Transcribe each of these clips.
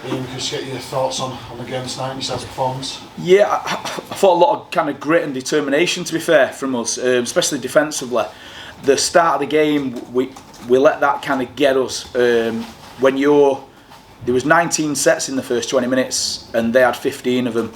Ian, could you get your thoughts on the game this night and yourself's performance? Yeah, I thought a lot of kind of grit and determination, to be fair, from us, especially defensively. The start of the game, we let that kind of get us. There was 19 sets in the first 20 minutes, and they had 15 of them,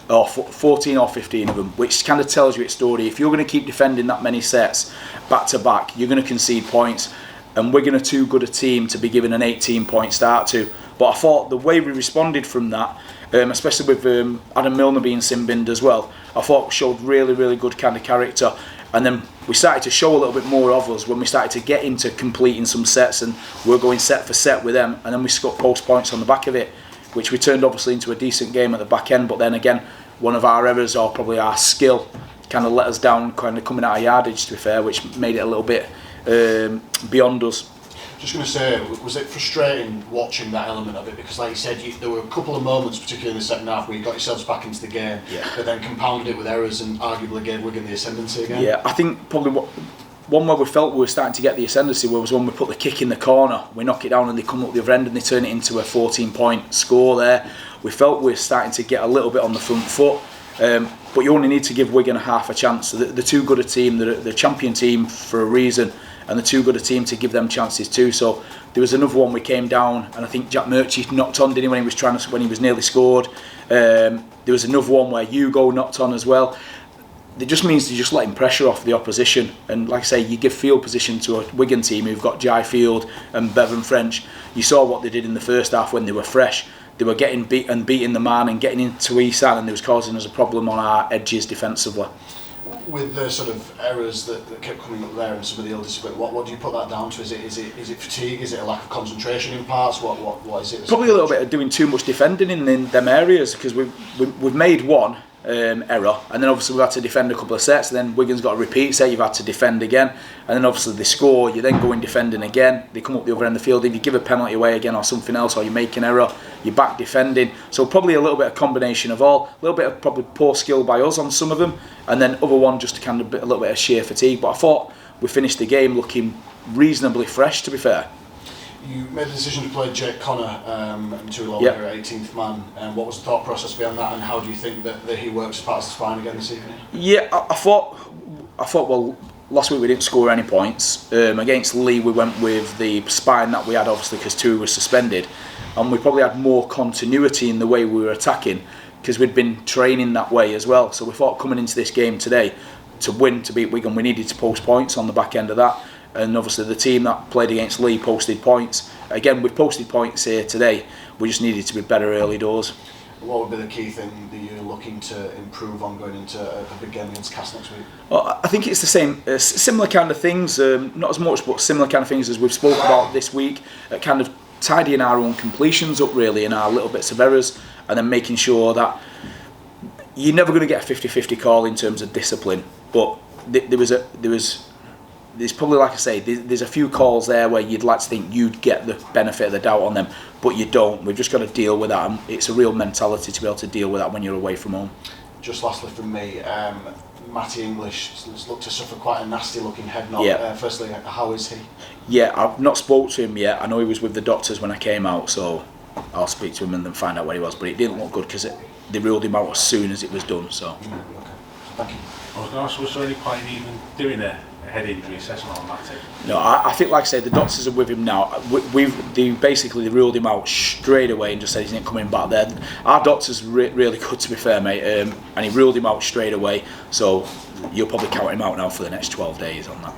or 14 or 15 of them, which kind of tells you its story. If you're going to keep defending that many sets back to back, you're going to concede points, and Wigan are too good a team to be given an 18-point start to. But I thought the way we responded from that, especially with Adam Milner being sin-binned as well, I thought showed really, really good kind of character. And then we started to show a little bit more of us when we started to get into completing some sets, and we're going set for set with them, and then we scored post points on the back of it, which we turned obviously into a decent game at the back end. But then again, one of our errors, or probably our skill, kind of let us down, kind of coming out of yardage, to be fair, which made it a little bit beyond us. Just going to say, was it frustrating watching that element of it? Because like you said, there were a couple of moments, particularly in the second half, where you got yourselves back into the game, but then compounded it with errors and arguably gave Wigan the ascendancy again. Yeah, I think probably one where we felt we were starting to get the ascendancy was when we put the kick in the corner. We knock it down and they come up the other end and they turn it into a 14-point score there. We felt we were starting to get a little bit on the front foot. But you only need to give Wigan half a chance. They're too good a team, they're the champion team for a reason, and they're too good a team to give them chances too. So there was another one we came down, and I think Jack Murchie knocked on, didn't he, when he was nearly scored. There was another one where Hugo knocked on as well. It just means they're just letting pressure off the opposition, and like I say, you give field position to a Wigan team who've got Jai Field and Bevan French. You saw what they did in the first half when they were fresh. They were getting beating the man and getting into Isan, and they was causing us a problem on our edges defensively. With the sort of errors that kept coming up there and some of the ill discipline, what do you put that down to? Is it fatigue? Is it a lack of concentration in parts? What is it? Probably a little bit of doing too much defending in them areas, because we've made one error, and then obviously we've had to defend a couple of sets, and then Wigan's got a repeat set, you've had to defend again, and then obviously they score, you then go in defending again, they come up the other end of the field, if you give a penalty away again or something else, or you make an error, you're back defending. So probably a little bit of combination of all, a little bit of probably poor skill by us on some of them, and then other one just kind of a little bit of sheer fatigue. But I thought we finished the game looking reasonably fresh, to be fair. You made the decision to play Jake Connor and Tuilawa here at 18th man. What was the thought process behind that, and how do you think that he works as part of the spine again this evening? Yeah, I thought well, last week we didn't score any points. Against Lee we went with the spine that we had, obviously, because Tui was suspended, and we probably had more continuity in the way we were attacking because we'd been training that way as well. So we thought coming into this game today, to win, to beat Wigan, we needed to post points on the back end of that. And obviously the team that played against Lee posted points. Again, we've posted points here today. We just needed to be better early doors. What would be the key thing that you're looking to improve on going into a big game against Cass next week? Well, I think it's the same, similar kind of things, not as much, but similar kind of things as we've spoke about this week, kind of tidying our own completions up really and our little bits of errors, and then making sure that you're never going to get a 50-50 call in terms of discipline. But there's probably, like I say, there's a few calls there where you'd like to think you'd get the benefit of the doubt on them, but you don't. We've just got to deal with that. It's a real mentality to be able to deal with that when you're away from home. Just lastly from me, Matty English has looked to suffer quite a nasty looking head knock. Firstly, how is he? Yeah, I've not spoke to him yet. I know he was with the doctors when I came out, so I'll speak to him and then find out where he was. But it didn't look good because they ruled him out as soon as it was done. So. Okay. Thank you. I was going to ask, was there any point in even doing a head injury assessment on Matty? No, I think, like I said, the doctors are with him now. They ruled him out straight away and just said he's not coming back there. Our doctor's really good, to be fair, mate, and he ruled him out straight away. So you'll probably count him out now for the next 12 days on that.